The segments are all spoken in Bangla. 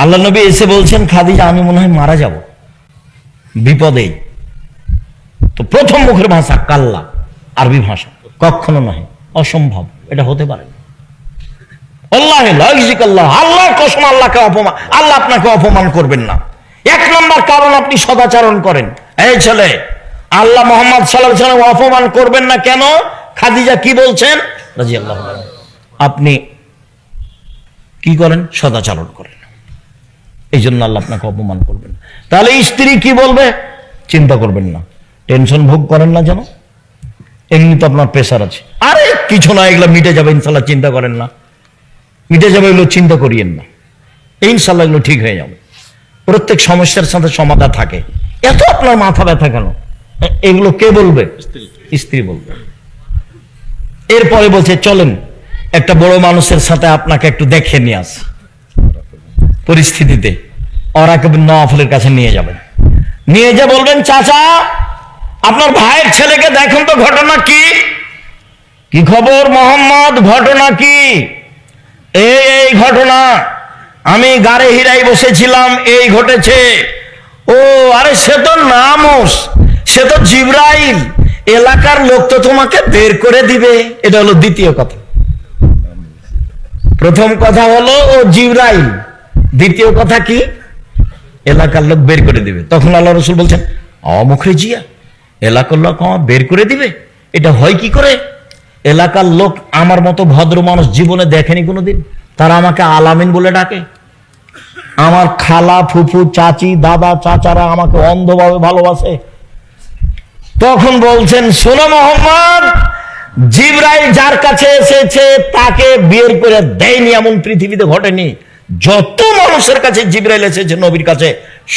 আল্লাহ নবী এসে বলছেন, খাদিজা আমি মনে হয় মারা যাব বিপদে। তো প্রথম মুখের ভাষা কাল্লা, আরবি ভাষা, কখনো নয়, অসম্ভব, এটা হতে পারে না। আল্লাহর কসম, আল্লাহকে অপমান, আল্লাহ আপনাকে অপমান করবেন না। এক নম্বর কারণ আপনি সদাচরণ করেন। এই ছেলে, আল্লাহ মুহাম্মদ সাল্লাল্লাহু আলাইহি ওয়াসাল্লাম অপমান করবেন না কেন? খাদিজা কি বলছেন রাদিয়াল্লাহু আনহা, আপনি কি করেন? সদাচরণ করেন, এই জন্য আল্লাহ আপনাকে অপমান করবেন। তাহলে স্ত্রী কি বলবে চিন্তা করবেন না, টেনশন ভোগ করেন না যেন। এমনি তো আপনার প্রেশার আছে, আরে কিছু না, এগুলো মিটে যাবে ইনশাল্লাহ, চিন্তা করেন না, মিটে যাবে, এগুলো চিন্তা করিয়েন না, ইনশাল্লাহ এগুলো ঠিক হয়ে যাবে। প্রত্যেক সমস্যার সাথে সমাধান থাকে। এত আপনার মাথা ব্যথা কেন? এগুলো কে বলবে? স্ত্রী বলবে। এরপরে বলছে চলেন একটা বড় মানুষের সাথে আপনাকে একটু দেখে নিয়ে আস পরিস্থিতিতে। ওরাকে নওয়াফলের কাছে নিয়ে যাবেন, নিয়ে যা বলবেন, চাচা আপনার ভাইয়ের ছেলেকে দেখুন তো, ঘটনা কি? কি খবর মোহাম্মদ, ঘটনা কি? এই ঘটনা, আমি গাড়ে হিরাই বসেছিলাম, এই ঘটেছে। ও আরে সে তো নামুস, সে তো জিবরাইল, এলাকার লোক তো তোমাকে বের করে দিবে। এটা হলো দ্বিতীয় কথা। প্রথম কথা হলো ও জিবরাইল, দ্বিতীয় কথা কি? এলাকার লোক বের করে দিবে। তখন আল্লাহ রাসূল বলছেন, অমুখে জিয়া, এলাকার লোক আমার বের করে দিবে, এটা হয় কি করে? এলাকার লোক আমার মতো ভদ্র মানুষ জীবনে দেখেনি কোনোদিন, তারা আমাকে আলামিন বলে ডাকে। আমার খালা, ফুফু, চাচি, দাদা, চাচারা আমাকে অন্ধভাবে ভালোবাসে। তখন বলছেন, শোনো মোহাম্মদ, জিবরাইল যার কাছে এসেছে তাকে বের করে দেয়নি এমন পৃথিবীতে ঘটেনি। যত মানুষের কাছে জিবরাইল এসেছে নবীর কাছে,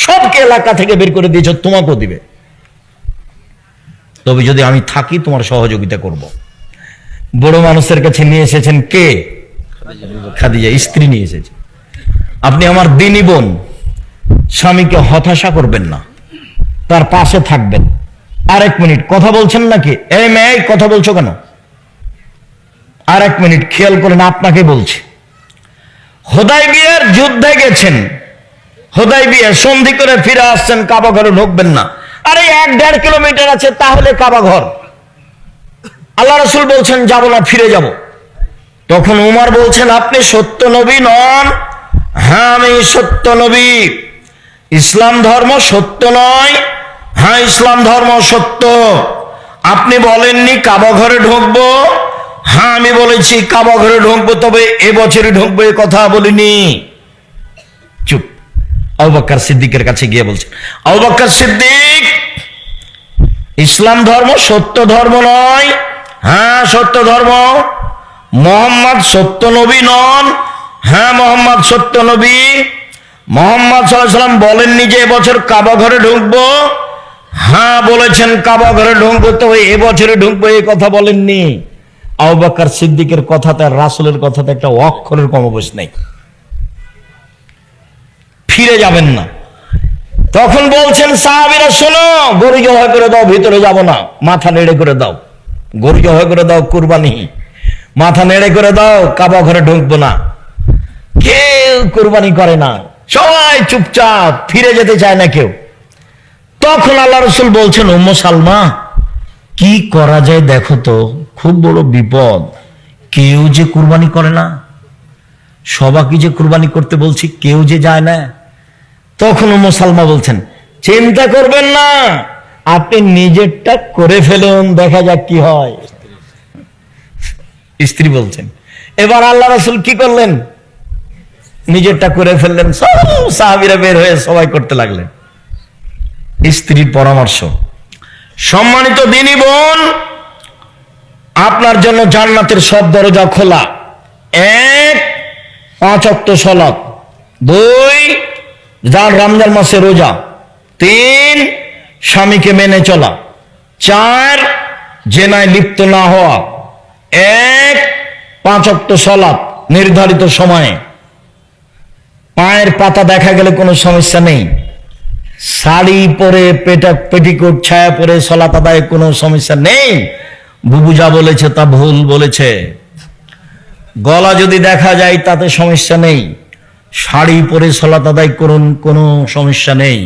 সবকে এলাকা থেকে বের করে দিয়েছে, তোমাকেও দিবে। তবে যদি আমি থাকি তোমার সহযোগিতা করব। বড় মানুষের কাছে নিয়ে এসেছেন কে? খাদিজা, স্ত্রী নিয়ে এসেছে। আপনি আমার দিনী বোন, স্বামীকে হতাশা করবেন না, তার পাশে থাকবেন। আর এক মিনিট, কথা বলছেন নাকি? এই মেয়ে, কথা বলছো কেন? আর এক মিনিট খেয়াল করেন, আপনাকে বলছি। হুদায়বিয়ার যুদ্ধে গেছেন, হুদায়বিয়া সন্ধি করে ফিরে আসছেন, কাবা ঘরে ঢুকবেন না। আরে 1-1.5 কিলোমিটার আছে, তাহলে কাবা ঘর। আল্লাহ রাসূল বলছেন যাব না, ফিরে যাব। তখন উমর বলছেন, আপনি সত্য নবী নন? হ্যাঁ আমি সত্য নবী। ইসলাম ধর্ম সত্য নয়? হ্যাঁ ইসলাম ধর্ম সত্য। আপনি বলেননি কাবা ঘরে ঢুকবো? হ্যাঁ আমি বলেছি কাবা ঘরে ঢুকবো, তবে এবছরই ঢুকবো, এ কথা বলিনি। চুপ। আবু বকর সিদ্দিকের কাছে গিয়ে বলছেন, আবু বকর সিদ্দিক, ইসলাম ধর্ম সত্য ধর্ম নয়? হ্যাঁ সত্য ধর্ম। মুহাম্মদ সত্য নবী নন? হ্যাঁ মুহাম্মদ সত্য নবী। মুহাম্মদ সাল্লাল্লাহু আলাইহি ওয়াসাল্লাম বলেননি যে এবছর কাবা ঘরে ঢুকবো? হ্যাঁ বলেছেন কাবা ঘরে ঢুকবো, তবে এবছরে ঢুকবো, এই কথা বলেননি। আবু বকর সিদ্দিকের কথাতে আর রাসূলের কথাতে একটা অক্ষরের কমবেশ নেই। ফিরে যাবেন না। তখন বলছেন সাহাবীরা, শোনো, গরু জবাই করে দাও, ভিতরে যাব না, মাথা নেড়ে করে দাও। গরু জবাই করে দাও, কুরবানি, মাথা নেড়ে করে দাও, কাবা ঘরে ঢুকবো না। কেউ কুরবানি করে না, সবাই চুপচাপ, ফিরে যেতে চায় না কেউ। তখন আল্লাহ রাসূল বলছেন, উম্মে সালমা, কি করা যায় দেখো তো, খুব বড় বিপদ, কেউ যে কুরবানি করে না, সবাইকে যে কুরবানি করতে বলছি, কেউ যে যায় না। তখন উম্মে সালমা বলছেন, চিন্তা করবেন না, আপনি নিজেরটা করে ফেলুন, দেখা যাক কি হয়। স্ত্রী বলছেন। এবার আল্লাহ রাসূল কি করলেন? নিজেরটা করে ফেললেন। সব সাহাবীরা বের হয়ে সবাই করতে লাগলেন। স্ত্রীর পরামর্শ। সম্মানিত দিনী বোন, আপনার জন্য জান্নাতের সব দরজা খোলা। 1, 5 ওয়াক্ত সালাত। 2, রমজান মাসে রোজা। 3, স্বামীকে মেনে চলা। 4, জেনায় লিপ্ত না হওয়া। 1, 5 ওয়াক্ত সালাত নির্ধারিত সময়ে। পায়ের পাতা দেখা গেলে কোনো সমস্যা নেই। শাড়ি পরে, পেটিকোট ছায়া পরে সালাত আদায়ে কোনো সমস্যা নেই। বুবু যা বলেছে তা ভুল বলেছে। গলা যদি দেখা যায় তাতে সমস্যা নেই। শাড়ি পরে সালাত আদায় করুন, কোনো সমস্যা নেই।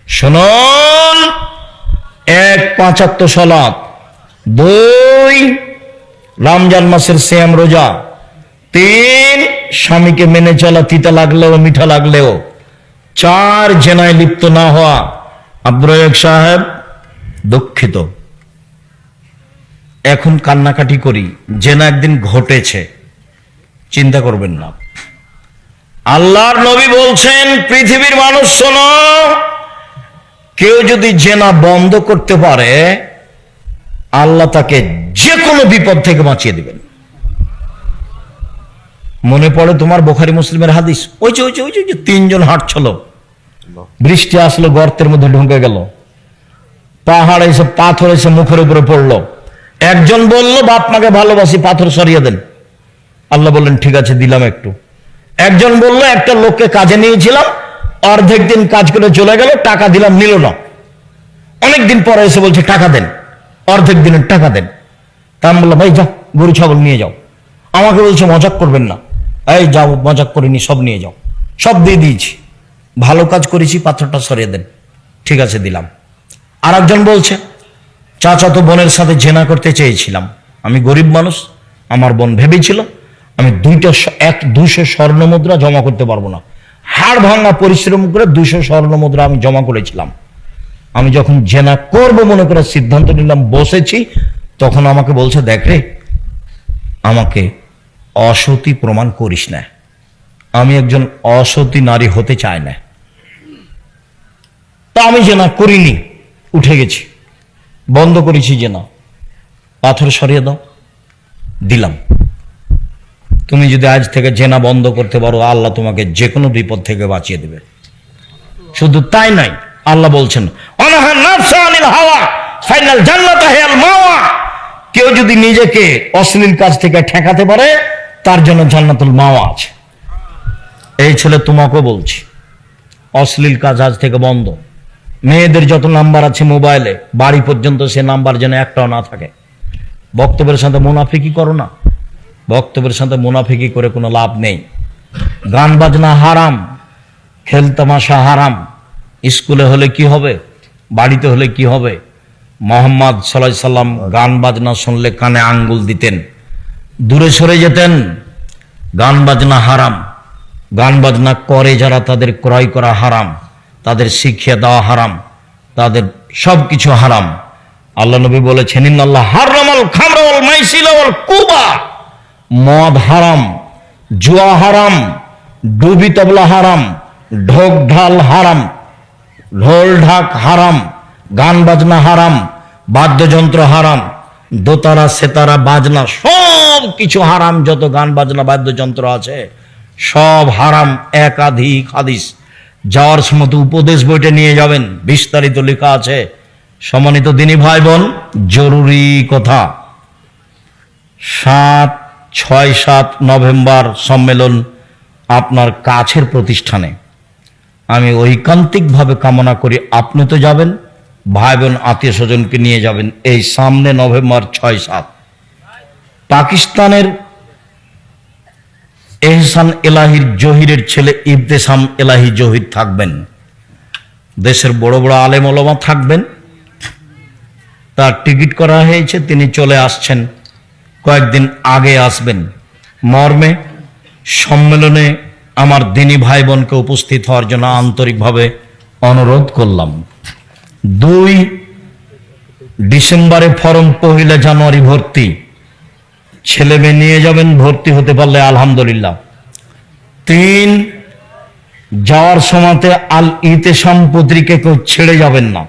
শুনুন, 1 5 ওয়াক্ত সালাত, 2 রমজান মাসের সিয়াম রোজা, 3 স্বামীকে মেনে চলা, তিতা লাগলেও মিঠা লাগলেও, 4 জেনায় লিপ্ত না হওয়া। আব্দুর রাজ্জাক সাহেব, দুঃখিত, এখন কান্নাকাটি করি, জেনা একদিন ঘটেছে, চিন্তা করবেন না। আল্লাহর নবী বলছেন, পৃথিবীর মানুষ শোনো, কেউ যদি জেনা বন্ধ করতে পারে আল্লাহ তাকে যে কোনো বিপদ থেকে বাঁচিয়ে দিবেন। মনে পড়ে তোমার বুখারী মুসলিমের হাদিস, ওই যে 3 জন হাঁটছিল, বৃষ্টি আসলো, গর্তের মধ্যে ঢুকে গেল, পাহাড় এসে পাথর এসে মুখের উপরে পড়লো। একজন বলল, বাপ মাকে ভালোবাসি, পাথর সরিয়ে দেন। আল্লাহ বললেন, ঠিক আছে, দিলাম একটু। একজন বলল, একটা লোককে কাজে নিয়েছিলাম, অর্ধেক দিন কাজ করে চলে গেল, টাকা দিলাম, নিল না। অনেকদিন পরে এসে বলছে টাকা দেন, অর্ধেক দিনের টাকা দেন। তা আমি বললাম, ভাই যাও, গরু ছাগল নিয়ে যাও। আমাকে বলছে মজাক করবেন না। এই যাও, মজাক করিনি, সব নিয়ে যাও। সব দিয়ে দিয়েছি, ভালো কাজ করেছি, পাথরটা সরিয়ে দেন। ঠিক আছে, দিলাম। আর একজন বলছে, চাচাতো বোনের সাথে জেনা করতে চেয়েছিলাম, আমি গরিব মানুষ, আমার বোন ভেবেছিল আমি 200 স্বর্ণ মুদ্রা জমা করতে পারবো না, হাড় ভাঙা পরিশ্রম করে 200 স্বর্ণ মুদ্রা আমি জমা করেছিলাম। আমি যখন জেনা করব মনে করে সিদ্ধান্ত নিলাম, বসেছি, তখন আমাকে বলছে, দেখ রে, আমাকে অসতী প্রমাণ করিস না, আমি একজন অসতী নারী হতে চাই না। তা আমি জেনা করিনি, উঠে গেছি, বন্ধ করেছি জেনা। পাথর সরিয়ে দাও, দিলাম। তুমি যদি আজ থেকে জেনা বন্ধ করতে পারো, আল্লাহ তোমাকে যে কোনো বিপদ থেকে বাঁচিয়ে দেবে। শুধু তাই নাই, আল্লাহ বলছেন, অনাহা নাফসা আনিল হাওয়া ফাইনাল জান্নাতা হিয়াল মাওয়া। কেউ যদি নিজেকে অশ্লীল কাজ থেকে ঠেকাতে পারে, তার জন্য জান্নাতুল মাওয়া আছে। এই ছেলে তোমাকেও বলছি, অশ্লীল কাজ আজ থেকে বন্ধ। মেয়েদের যত নাম্বার আছে মোবাইলে, বাড়ি পর্যন্ত সে নাম্বার যেন একটাও না থাকে। বক্তব্যের সাথে মুনাফিকি করো না, বক্তব্যের সাথে মুনাফিকি করে কোনো লাভ নেই। গান বাজনা হারাম, খেলতামাশা হারাম। স্কুলে হলে কি হবে, বাড়িতে হলে কি হবে? মোহাম্মদ সাল্লাল্লাহু আলাইহি সাল্লাম গান বাজনা শুনলে কানে আঙ্গুল দিতেন, দূরে সরে যেতেন। গান বাজনা হারাম, গান বাজনা করে যারা, তাদের ক্রয় করা হারাম, তাদের শিক্ষা দেওয়া হারাম, তাদের সবকিছু হারাম। আল্লাহ নবী বলেছেন, ইন্নাল্লাহ হারামাল খামরা ওয়াল মাইসির ওয়াল কুবা। মদ হারাম, জুয়া হারাম, ডুবি তবলা হারাম, ঢোক ঢাল হারাম, ঢোল ঢাক হারাম, গান বাজনা হারাম, বাদ্যযন্ত্র হারাম, দোতারা সেতারা বাজনা সব কিছু হারাম। যত গান বাজনা বাদ্যযন্ত্র আছে সব হারাম। একাধিক হাদিস, যাওয়ার সময় উপদেশ বইটা নিয়ে যাবেন, বিস্তারিত লেখা আছে। সম্মানিত দিনী ভাই বোন, জরুরি কথা, 7, 6, 7 নভেম্বর সম্মেলন আপনার কাছের প্রতিষ্ঠানে। আমি ঐকান্তিকভাবে কামনা করি আপনি তো যাবেন, ভাই বোন আত্মীয় স্বজনকে নিয়ে যাবেন। এই সামনে নভেম্বর 6, 7 পাকিস্তানের এহসান এলাহির জহিরের ছেলে ইবতেসাম এলাহি জহির থাকবেন। দেশের বড় বড় আলেম ওলামা থাকবেন। তার টিকিট করা হয়েছে, তিনি চলে আসছেন, কয়েকদিন আগে আসবেন। মর্মে সম্মেলনে আমার দিনী ভাই বোনকে উপস্থিত হওয়ার জন্য আন্তরিকভাবে অনুরোধ করলাম। 2 ডিসেম্বরে ফরম, 1 জানুয়ারি ভর্তি। ছেলে মেয়ে নিয়ে যাবেন, ভর্তি হতে পারলে আলহামদুলিল্লাহ। 3 যাওয়ার সময়তে আল ইতেসাম পত্রিকা কেউ ছেড়ে যাবেন না।